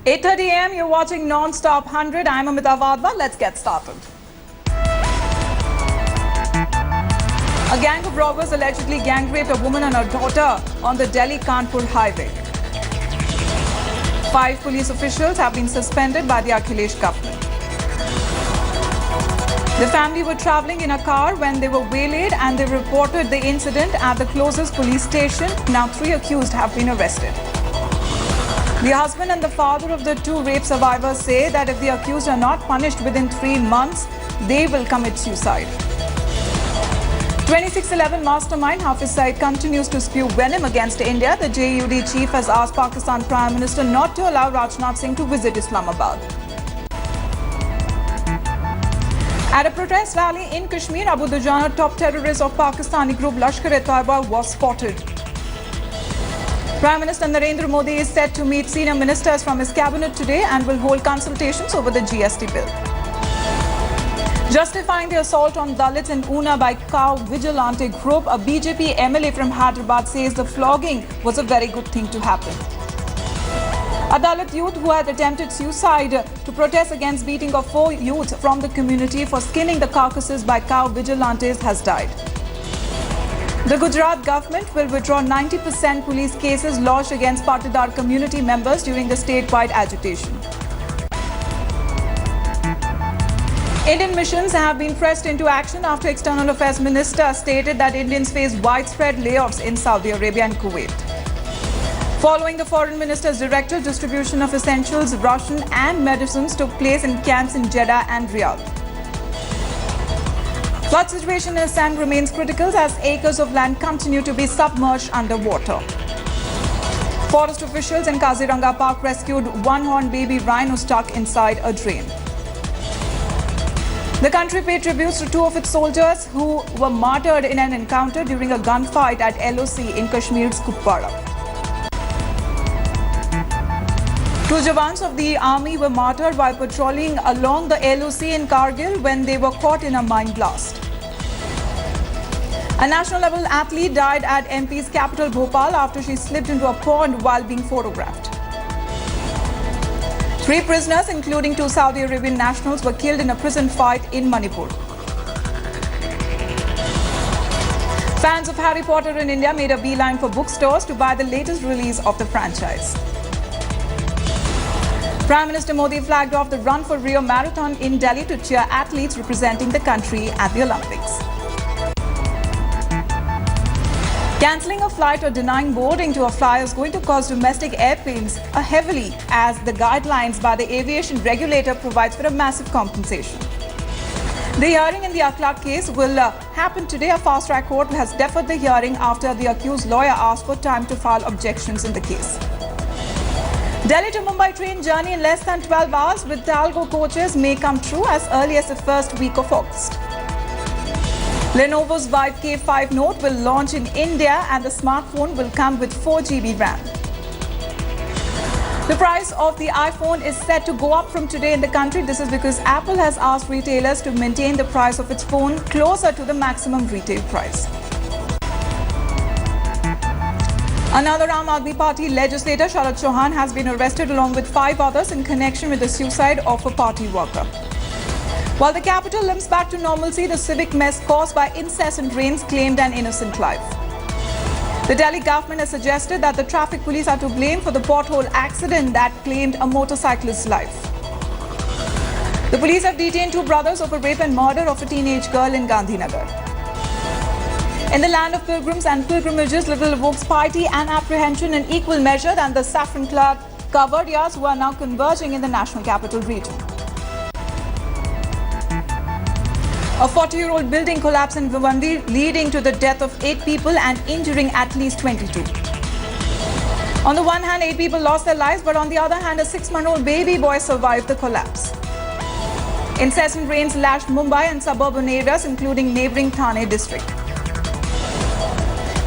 8:30 a.m. You're watching Non-Stop 100. I'm Amita Vadva. Let's get started. A gang of robbers allegedly gang-raped a woman and her daughter on the Delhi-Kanpur highway. 5 police officials have been suspended by the Akhilesh government. The family were travelling in a car when they were waylaid and they reported the incident at the closest police station. Now 3 accused have been arrested. The husband and the father of the 2 rape survivors say that if the accused are not punished within 3 months, they will commit suicide. 2611 mastermind Hafiz Saeed continues to spew venom against India. The JUD chief has asked Pakistan Prime Minister not to allow Rajnath Singh to visit Islamabad. At a protest rally in Kashmir, Abu Dujana, top terrorist of Pakistani group Lashkar-e-Taiba, was spotted. Prime Minister Narendra Modi is set to meet senior ministers from his cabinet today and will hold consultations over the GST bill. Justifying the assault on Dalits in Una by cow vigilante group, a BJP MLA from Hyderabad says the flogging was a very good thing to happen. A Dalit youth who had attempted suicide to protest against beating of 4 youths from the community for skinning the carcasses by cow vigilantes has died. The Gujarat government will withdraw 90% police cases lodged against Patidar community members during the statewide agitation. Indian missions have been pressed into action after External Affairs Minister stated that Indians face widespread layoffs in Saudi Arabia and Kuwait. Following the Foreign Minister's directive, distribution of essentials, ration and medicines took place in camps in Jeddah and Riyadh. Flood situation in Assam remains critical as acres of land continue to be submerged underwater. Forest officials in Kaziranga Park rescued one-horned baby rhino stuck inside a drain. The country paid tributes to 2 of its soldiers who were martyred in an encounter during a gunfight at LOC in Kashmir's Kupwara. 2 jawans of the army were martyred while patrolling along the LOC in Kargil when they were caught in a mine blast. A national-level athlete died at MP's capital Bhopal after she slipped into a pond while being photographed. 3 prisoners, including 2 Saudi Arabian nationals, were killed in a prison fight in Manipur. Fans of Harry Potter in India made a beeline for bookstores to buy the latest release of the franchise. Prime Minister Modi flagged off the Run for Rio marathon in Delhi to cheer athletes representing the country at the Olympics. Cancelling a flight or denying boarding to a flyer is going to cost domestic airplanes heavily as the guidelines by the aviation regulator provides for a massive compensation. The hearing in the Akhlaq case will happen today. A fast-track court has deferred the hearing after the accused lawyer asked for time to file objections in the case. Delhi to Mumbai train journey in less than 12 hours with Talgo coaches may come true as early as the first week of August. Lenovo's Vibe K5 Note will launch in India and the smartphone will come with 4 GB RAM. The price of the iPhone is set to go up from today in the country. This is because Apple has asked retailers to maintain the price of its phone closer to the maximum retail price. Another Aam Aadmi Party legislator, Sharad Chauhan, has been arrested along with 5 others in connection with the suicide of a party worker. While the capital limps back to normalcy, the civic mess caused by incessant rains claimed an innocent life. The Delhi government has suggested that the traffic police are to blame for the pothole accident that claimed a motorcyclist's life. The police have detained 2 brothers over rape and murder of a teenage girl in Gandhinagar. In the land of pilgrims and pilgrimages, little evokes piety and apprehension in equal measure than the saffron-clad Kavariyas who are now converging in the national capital region. A 40-year-old building collapsed in Vemula, leading to the death of 8 people and injuring at least 22. On the one hand, 8 people lost their lives, but on the other hand, a 6-month-old baby boy survived the collapse. Incessant rains lashed Mumbai and suburban areas, including neighbouring Thane district.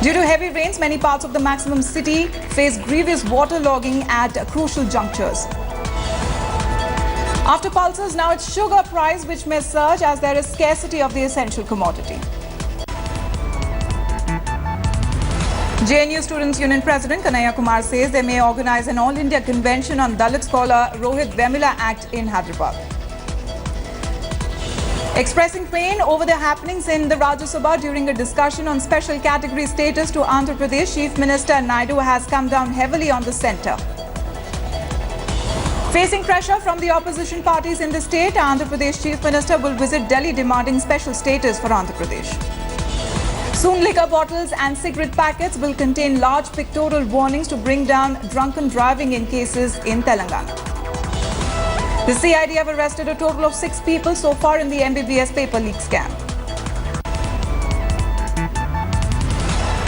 Due to heavy rains, many parts of the maximum city face grievous waterlogging at crucial junctures. After pulses, now it's sugar price which may surge as there is scarcity of the essential commodity. JNU Students' Union President Kanhaiya Kumar says they may organize an all-India convention on Dalit scholar Rohith Vemula Act in Hyderabad. Expressing pain over the happenings in the Rajya Sabha during a discussion on special category status to Andhra Pradesh, Chief Minister Nehru has come down heavily on the centre. Facing pressure from the opposition parties in the state, Andhra Pradesh Chief Minister will visit Delhi demanding special status for Andhra Pradesh. Soon liquor bottles and cigarette packets will contain large pictorial warnings to bring down drunken driving in cases in Telangana. The CID have arrested a total of 6 people so far in the MBBS paper leak scam.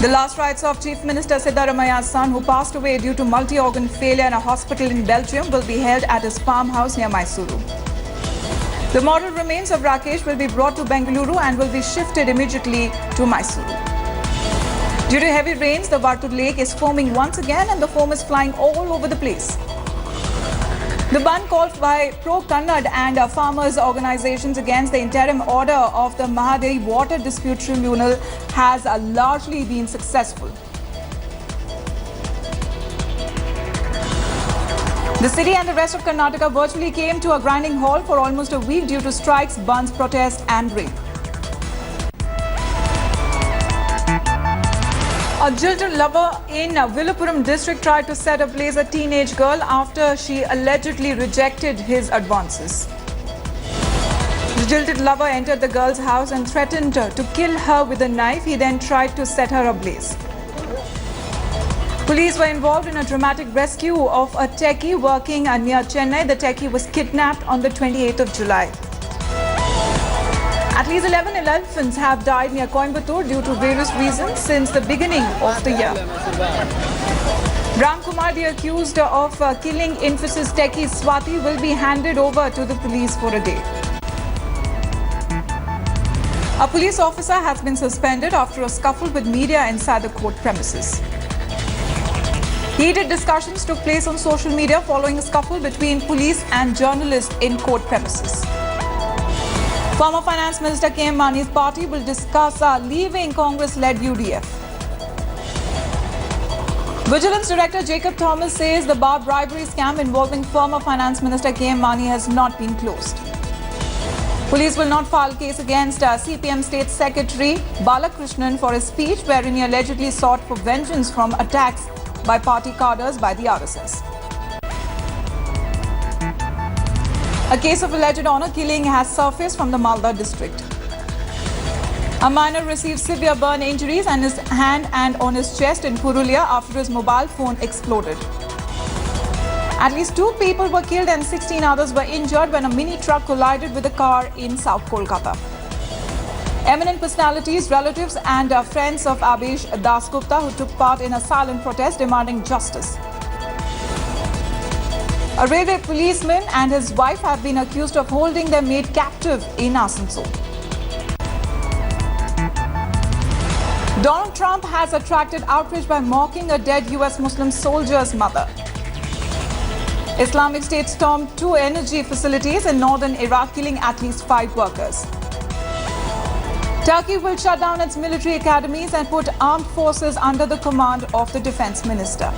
The last rites of Chief Minister Siddharamaya's son, who passed away due to multi-organ failure in a hospital in Belgium, will be held at his farmhouse near Mysuru. The mortal remains of Rakesh will be brought to Bengaluru and will be shifted immediately to Mysuru. Due to heavy rains, the Vartur lake is foaming once again and the foam is flying all over the place. The ban called by pro-Kannad and farmers' organizations against the interim order of the Mahadei Water Dispute Tribunal has largely been successful. The city and the rest of Karnataka virtually came to a grinding halt for almost a week due to strikes, bunds, protests and rain. A jilted lover in Viluppuram district tried to set ablaze a teenage girl after she allegedly rejected his advances. The jilted lover entered the girl's house and threatened to kill her with a knife. He then tried to set her ablaze. Police were involved in a dramatic rescue of a techie working near Chennai. The techie was kidnapped on the 28th of July. At least 11 elephants have died near Coimbatore due to various reasons since the beginning of the year. Ram Kumar, the accused of killing Infosys techie Swati, will be handed over to the police for a day. A police officer has been suspended after a scuffle with media inside the court premises. Heated discussions took place on social media following a scuffle between police and journalists in court premises. Former Finance Minister K.M. Mani's party will discuss leaving Congress-led UDF. Vigilance Director Jacob Thomas says the bar bribery scam involving former Finance Minister K.M. Mani has not been closed. Police will not file case against CPM State Secretary Balakrishnan for his speech wherein he allegedly sought for vengeance from attacks by party cadres by the RSS. A case of alleged honor killing has surfaced from the Malda district. A minor received severe burn injuries on his hand and on his chest in Purulia after his mobile phone exploded. At least 2 people were killed and 16 others were injured when a mini truck collided with a car in South Kolkata. Eminent personalities, relatives and friends of Abhish Dasgupta who took part in a silent protest demanding justice. A railway policeman and his wife have been accused of holding their maid captive in Asansol. Donald Trump has attracted outrage by mocking a dead US Muslim soldier's mother. Islamic State stormed 2 energy facilities in northern Iraq, killing at least 5 workers. Turkey will shut down its military academies and put armed forces under the command of the defense minister.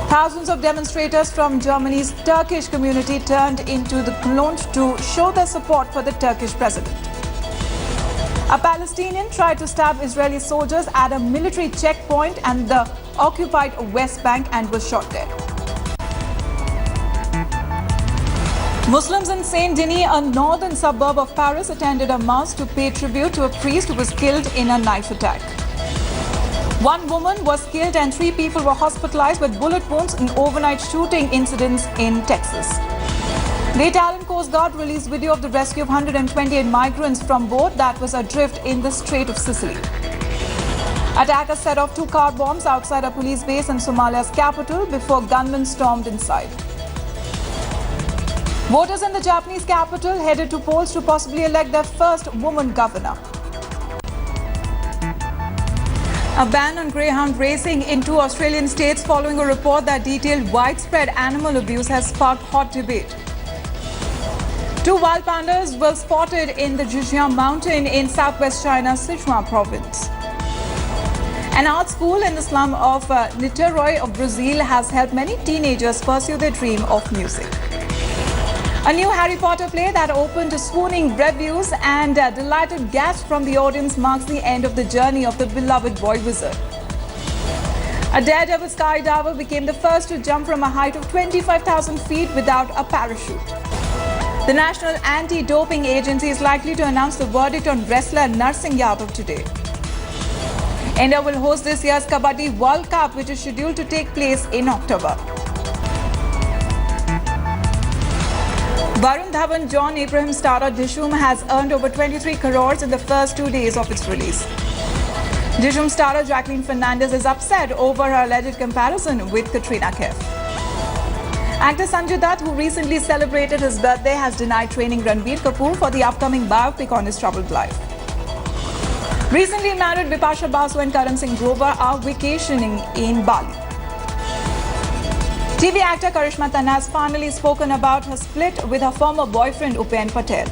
Thousands of demonstrators from Germany's Turkish community turned into the Cologne to show their support for the Turkish president. A Palestinian tried to stab Israeli soldiers at a military checkpoint and the occupied West Bank and was shot dead. Muslims in Saint-Denis, a northern suburb of Paris, attended a mass to pay tribute to a priest who was killed in a knife attack. 1 woman was killed and 3 people were hospitalized with bullet wounds in overnight shooting incidents in Texas. The Italian Coast Guard released video of the rescue of 128 migrants from boat that was adrift in the Strait of Sicily. Attackers set off 2 car bombs outside a police base in Somalia's capital before gunmen stormed inside. Voters in the Japanese capital headed to polls to possibly elect their first woman governor. A ban on greyhound racing in 2 Australian states following a report that detailed widespread animal abuse has sparked hot debate. 2 wild pandas were spotted in the Zhejiang mountain in southwest China's Sichuan province. An art school in the slum of Niterói of Brazil has helped many teenagers pursue their dream of music. A new Harry Potter play that opened to swooning reviews and delighted gasps from the audience marks the end of the journey of the beloved boy wizard. A daredevil skydiver became the first to jump from a height of 25,000 feet without a parachute. The National Anti-Doping Agency is likely to announce the verdict on wrestler Narsingh Yadav today. India will host this year's Kabaddi World Cup, which is scheduled to take place in October. Varun Dhawan John Abraham starrer Dishoom has earned over 23 crores in the first 2 days of its release. Dishoom starrer Jacqueline Fernandez is upset over her alleged comparison with Katrina Kaif. Actor Sanjay Dutt, who recently celebrated his birthday, has denied training Ranbir Kapoor for the upcoming biopic on his troubled life. Recently married Bipasha Basu and Karan Singh Grover are vacationing in Bali. TV actor Karishma Tanna has finally spoken about her split with her former boyfriend Upen Patel.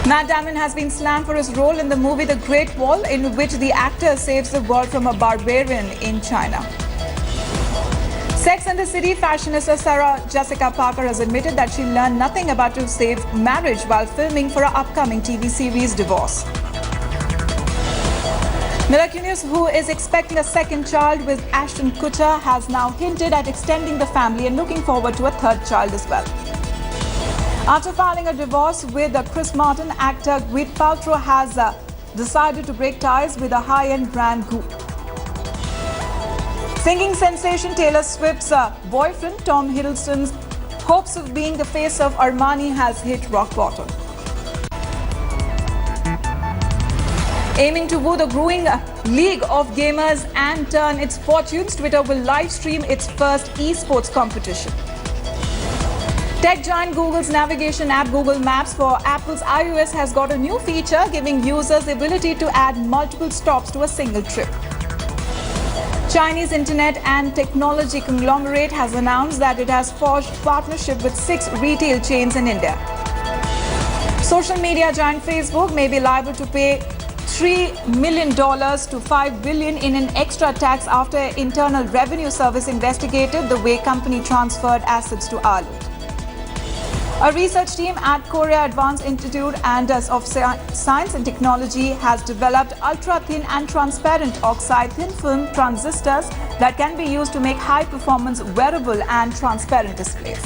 Matt Damon has been slammed for his role in the movie The Great Wall, in which the actor saves the world from a barbarian in China. Sex and the City fashionista Sarah Jessica Parker has admitted that she learned nothing about to save marriage while filming for her upcoming TV series Divorce. Mila Kunis, who is expecting a second child with Ashton Kutcher, has now hinted at extending the family and looking forward to a third child as well. After filing a divorce with Chris Martin, actor Gwyneth Paltrow has decided to break ties with a high-end brand Goop. Singing sensation Taylor Swift's boyfriend Tom Hiddleston's hopes of being the face of Armani has hit rock bottom. Aiming to woo the growing league of gamers and turn its fortunes, Twitter will live stream its first esports competition. Tech giant Google's navigation app Google Maps for Apple's iOS has got a new feature giving users the ability to add multiple stops to a single trip. Chinese internet and technology conglomerate has announced that it has forged partnership with 6 retail chains in India. Social media giant Facebook may be liable to pay $3 million to $5 billion in an extra tax after Internal Revenue Service investigated the way company transferred assets to Ireland. A research team at Korea Advanced Institute of Science and Technology has developed ultra-thin and transparent oxide thin film transistors that can be used to make high-performance wearable and transparent displays.